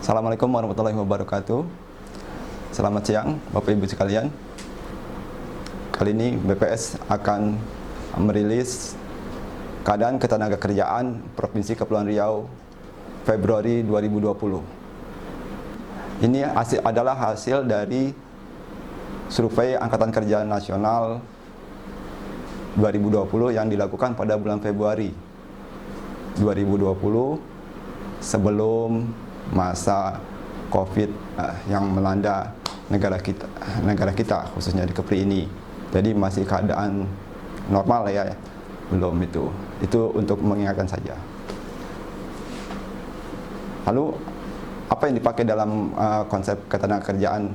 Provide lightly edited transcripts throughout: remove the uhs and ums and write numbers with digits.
Assalamualaikum warahmatullahi wabarakatuh. Selamat siang Bapak Ibu sekalian. Kali ini BPS akan merilis keadaan ketenagakerjaan Provinsi Kepulauan Riau Februari 2020. Ini adalah hasil dari survei Angkatan Kerja Nasional 2020 yang dilakukan pada bulan Februari 2020 sebelum masa COVID yang melanda negara kita khususnya di Kepri ini. Jadi masih keadaan normal ya, belum itu. Itu untuk mengingatkan saja. Lalu apa yang dipakai dalam konsep ketenagakerjaan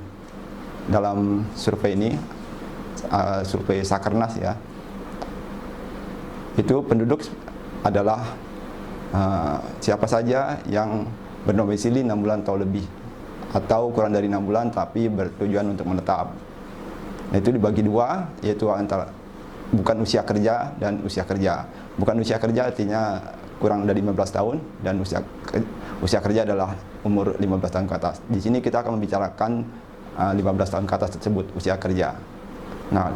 dalam survei ini, survei Sakernas ya. Itu penduduk adalah siapa saja yang berdomisili 6 bulan atau lebih, atau kurang dari 6 bulan tapi bertujuan untuk menetap. Nah, itu dibagi dua, yaitu antara bukan usia kerja dan usia kerja. Bukan usia kerja artinya kurang dari 15 tahun, dan usia kerja adalah umur 15 tahun ke atas. Di sini kita akan membicarakan 15 tahun ke atas tersebut, usia kerja. Nah,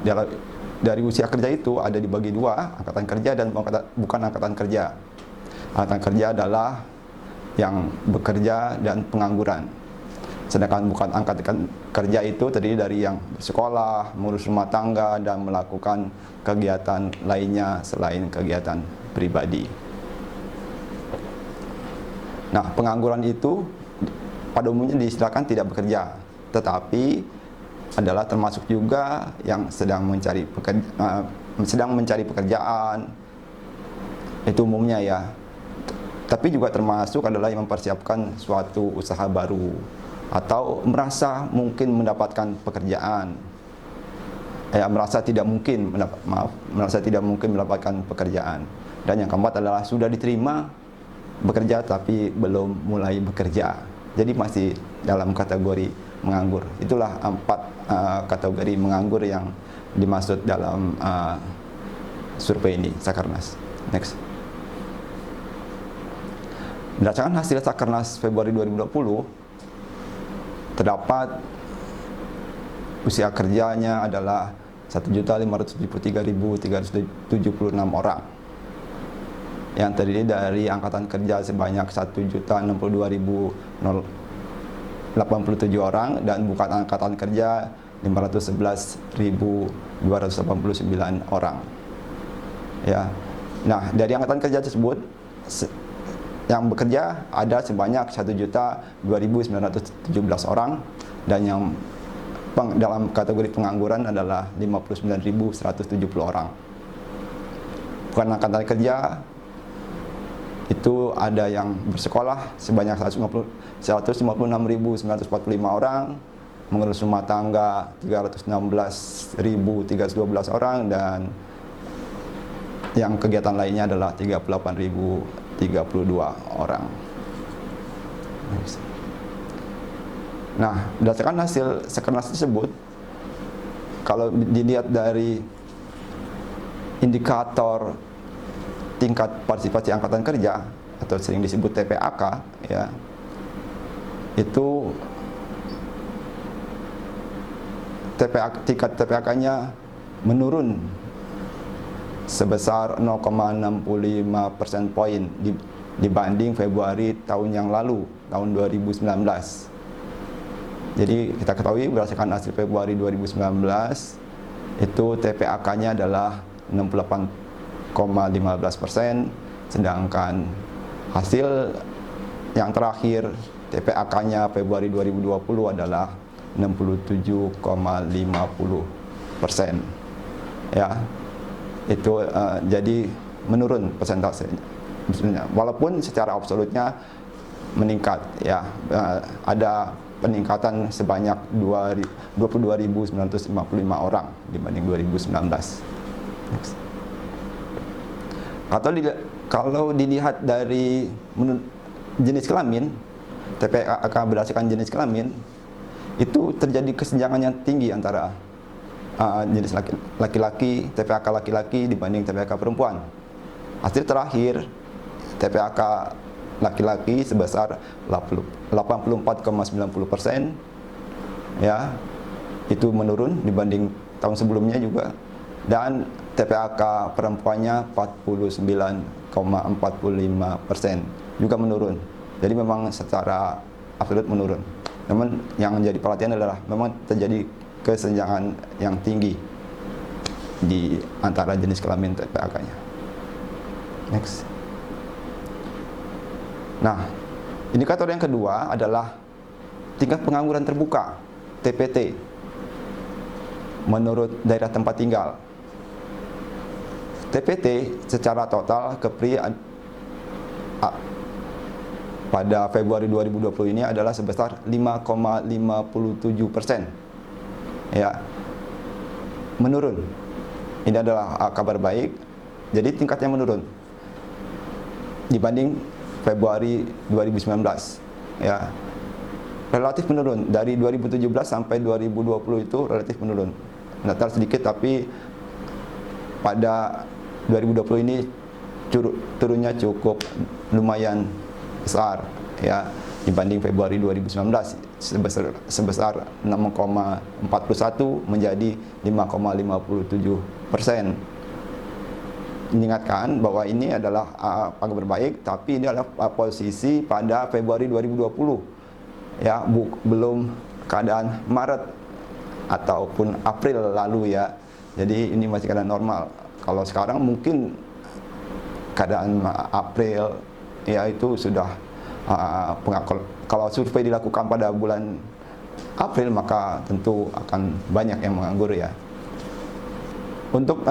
dari usia kerja itu ada dibagi dua, angkatan kerja dan bukan angkatan kerja. Angkatan kerja adalah yang bekerja dan pengangguran. Sedangkan bukan angkatan kerja itu terdiri dari yang bersekolah, mengurus rumah tangga, dan melakukan kegiatan lainnya selain kegiatan pribadi. Nah, pengangguran itu pada umumnya diistilahkan tidak bekerja, tetapi adalah termasuk juga yang sedang mencari pekerjaan. Itu umumnya ya. Tapi juga termasuk adalah yang mempersiapkan suatu usaha baru atau merasa mungkin mendapatkan pekerjaan. Merasa tidak mungkin mendapatkan pekerjaan. Dan yang keempat adalah sudah diterima bekerja tapi belum mulai bekerja. Jadi masih dalam kategori menganggur. Itulah 4 kategori menganggur yang dimaksud dalam survei ini, Sakernas. Next. Berdasarkan hasil Sakernas Februari 2020, terdapat usia kerjanya adalah 1.573.376 orang, yang terdiri dari angkatan kerja sebanyak 1.062.087 orang dan bukan angkatan kerja 511.289 orang. Ya. Nah, dari angkatan kerja tersebut yang bekerja ada sebanyak 1.002.917 orang, dan yang dalam kategori pengangguran adalah 59.170 orang. Bukan angkatan kerja itu ada yang bersekolah sebanyak 156.945 orang, mengurus rumah tangga 316.312 orang, dan yang kegiatan lainnya adalah 38.032 orang. Nah, berdasarkan hasil Sakernas tersebut, kalau dilihat dari indikator tingkat partisipasi angkatan kerja atau sering disebut TPAK ya, itu tingkat TPAK-nya menurun sebesar 0,65 persen poin dibanding Februari tahun yang lalu, tahun 2019. Jadi kita ketahui berdasarkan hasil Februari 2019 itu TPAK-nya adalah 68,15%, sedangkan hasil yang terakhir TPAK-nya Februari 2020 adalah 67,50%. Ya. Itu jadi menurun persentasenya, walaupun secara absolutnya meningkat ya, ada peningkatan sebanyak 22.955 orang dibanding 2019. Next. Kalau dilihat dari jenis kelamin, TPAK berdasarkan jenis kelamin, itu terjadi kesenjangan yang tinggi antara jenis laki-laki, TPAK laki-laki dibanding TPAK perempuan. Hasil terakhir TPAK laki-laki sebesar 84,90%, ya, itu menurun dibanding tahun sebelumnya juga, dan TPAK perempuannya 49,45% juga menurun. Jadi memang secara absolut menurun. Namun yang menjadi perhatian adalah memang terjadi kesenjangan yang tinggi di antara jenis kelamin TPAK-nya. Next. Nah, indikator yang kedua adalah tingkat pengangguran terbuka (TPT) menurut daerah tempat tinggal. TPT secara total Kepri pada Februari 2020 ini adalah sebesar 5,57%. Ya, menurun. Ini adalah kabar baik. Jadi tingkatnya menurun dibanding Februari 2019. Ya, relatif menurun dari 2017 sampai 2020 itu relatif menurun. Natal sedikit, tapi pada 2020 ini turunnya cukup lumayan besar, ya, dibanding Februari 2019 sebesar 6,41 menjadi 5,57%. Mengingatkan bahwa ini adalah kabar baik, tapi ini adalah posisi pada Februari 2020, ya, belum keadaan Maret ataupun April lalu, ya. Jadi ini masih keadaan normal. Kalau sekarang mungkin keadaan April, ya, itu sudah kalau survei dilakukan pada bulan April, maka tentu akan banyak yang menganggur, ya. Untuk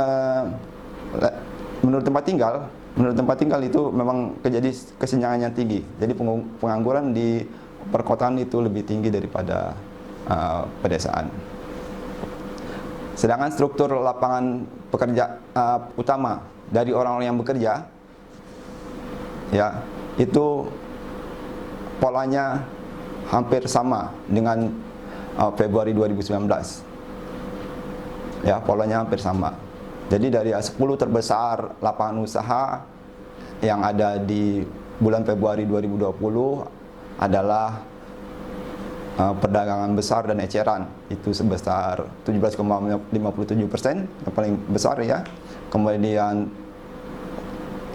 menurut tempat tinggal itu memang terjadi kesenjangannya tinggi. Jadi pengangguran di perkotaan itu lebih tinggi daripada pedesaan. Sedangkan struktur lapangan pekerja utama dari orang-orang yang bekerja, ya, itu polanya hampir sama dengan Februari 2019. Ya, polanya hampir sama. Jadi dari 10 terbesar lapangan usaha yang ada di bulan Februari 2020 adalah perdagangan besar dan eceran, itu sebesar 17,57%, yang paling besar, ya. Kemudian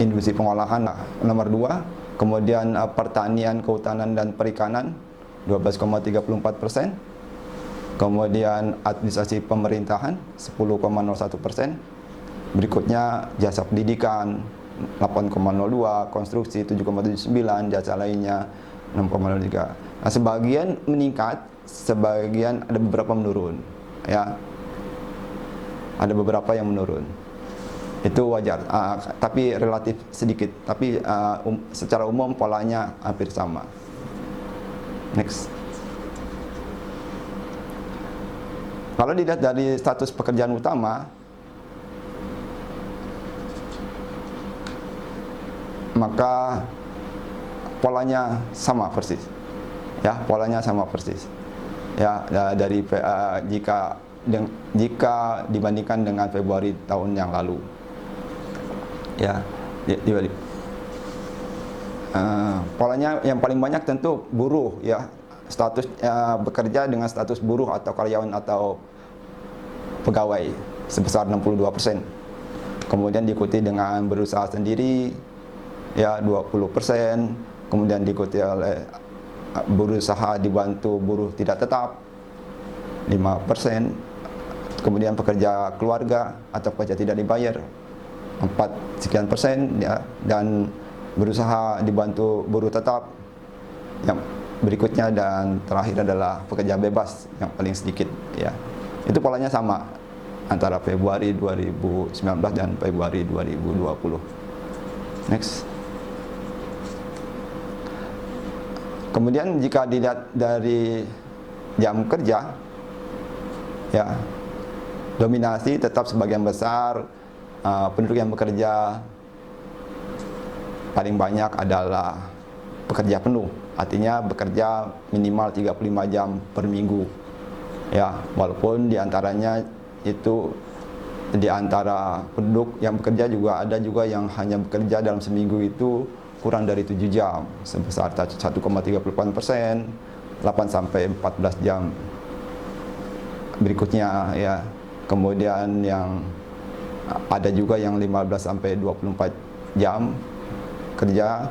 industri pengolahan nomor 2, kemudian pertanian, kehutanan dan perikanan 12,34%, kemudian administrasi pemerintahan 10,01%, berikutnya jasa pendidikan 8,02, konstruksi 7,79, jasa lainnya 6,03. Nah, sebagian meningkat, sebagian ada beberapa menurun, ya. Ada beberapa yang menurun. Itu wajar, tapi relatif sedikit. Tapi secara umum polanya hampir sama. Next. Kalau dilihat dari status pekerjaan utama, maka polanya sama persis, ya, polanya sama persis, ya, dari jika dibandingkan dengan Februari tahun yang lalu, ya. Polanya yang paling banyak tentu buruh, ya, status bekerja dengan status buruh atau karyawan atau pegawai sebesar 62%. Kemudian diikuti dengan berusaha sendiri, ya, 20%, kemudian diikuti oleh berusaha dibantu buruh tidak tetap 5%, kemudian pekerja keluarga atau pekerja tidak dibayar 4% ya, dan berusaha dibantu buruh tetap yang berikutnya, dan terakhir adalah pekerja bebas yang paling sedikit, ya. Itu polanya sama antara Februari 2019 dan Februari 2020. Next. Kemudian jika dilihat dari jam kerja, ya, dominasi tetap sebagian besar penduduk yang bekerja paling banyak adalah pekerja penuh, artinya bekerja minimal 35 jam per minggu, ya, walaupun diantaranya itu di antara penduduk yang bekerja juga ada juga yang hanya bekerja dalam seminggu itu kurang dari 7 jam sebesar 1,38%, 8 sampai 14 jam berikutnya ya. Kemudian yang ada juga yang 15 sampai 24 jam kerja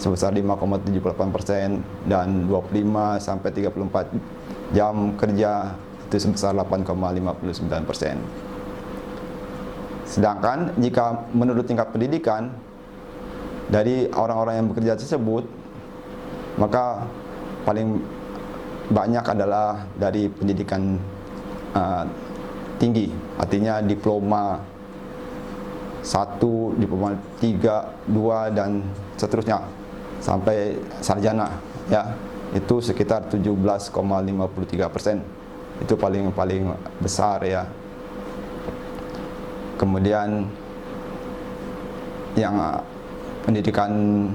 sebesar 5,78%, dan 25 sampai 34 jam kerja itu sebesar 8,59%. Sedangkan jika menurut tingkat pendidikan dari orang-orang yang bekerja tersebut, maka paling banyak adalah dari pendidikan tinggi, artinya diploma 1, diploma 3, 2 dan seterusnya sampai sarjana ya. Itu sekitar 17,53%. Itu paling besar ya. Kemudian yang pendidikan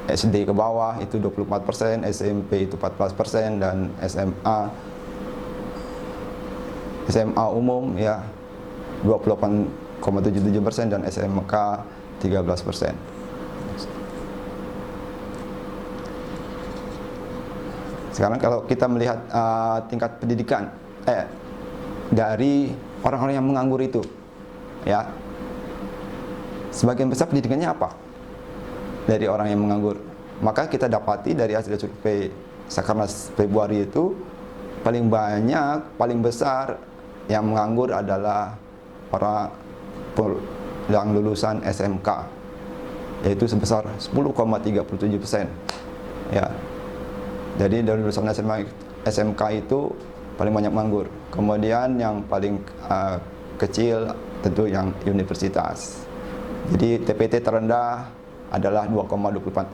SD ke bawah itu 24%, SMP itu 14%, dan SMA umum ya 28,77%, dan SMK 13%. Sekarang kalau kita melihat tingkat pendidikan dari orang-orang yang menganggur itu ya, sebagian besar pendidikannya apa dari orang yang menganggur? Maka kita dapati dari hasil survei Sakernas Februari itu paling besar yang menganggur adalah orang yang lulusan SMK, yaitu sebesar 10,37% ya. Jadi dari lulusan SMK itu paling banyak menganggur. Kemudian yang paling kecil tentu yang universitas. Jadi TPT terendah adalah 2,24%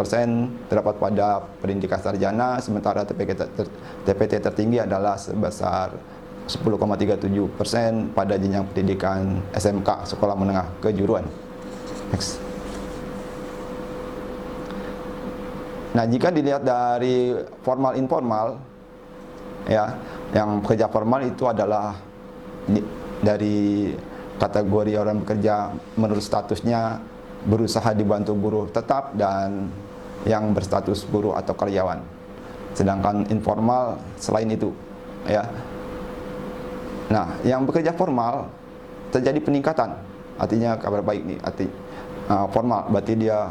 terdapat pada pendidikan sarjana, sementara TPT tertinggi adalah sebesar 10,37% pada jenjang pendidikan SMK, sekolah menengah kejuruan. Next. Nah, jika dilihat dari formal informal ya, yang pekerja formal itu adalah dari kategori orang bekerja menurut statusnya berusaha dibantu buruh tetap dan yang berstatus buruh atau karyawan. Sedangkan informal selain itu ya. Nah, yang bekerja formal terjadi peningkatan, artinya kabar baik nih, formal berarti dia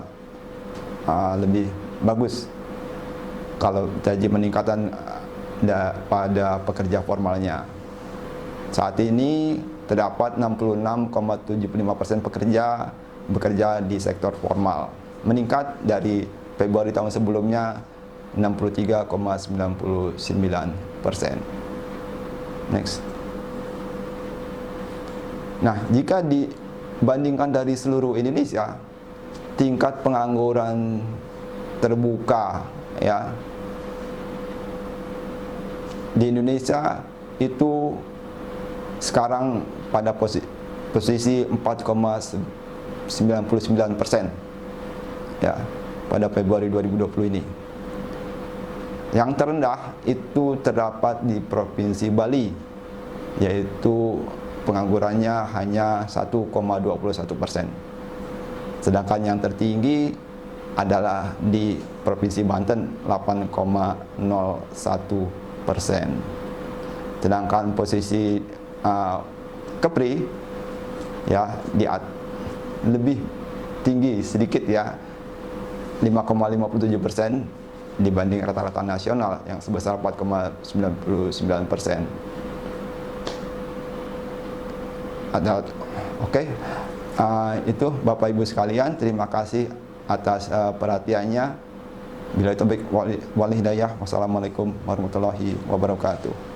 lebih bagus kalau terjadi peningkatan pada pekerja formalnya. Saat ini terdapat 66,75% pekerja bekerja di sektor formal, meningkat dari Februari tahun sebelumnya 63,99%. Next. Nah, jika dibandingkan dari seluruh Indonesia, tingkat pengangguran terbuka ya di Indonesia itu sekarang pada posisi 4,99% ya pada Februari 2020 ini. Yang terendah itu terdapat di Provinsi Bali, yaitu penganggurannya hanya 1,21%. Sedangkan yang tertinggi adalah di Provinsi Banten 8,01%. Sedangkan posisi Kepri ya lebih tinggi sedikit ya, 5,57% dibanding rata-rata nasional yang sebesar 4,99%. Oke. Itu Bapak Ibu sekalian, terima kasih atas perhatiannya. Bila itu baik wal hidayah. Wassalamualaikum warahmatullahi wabarakatuh.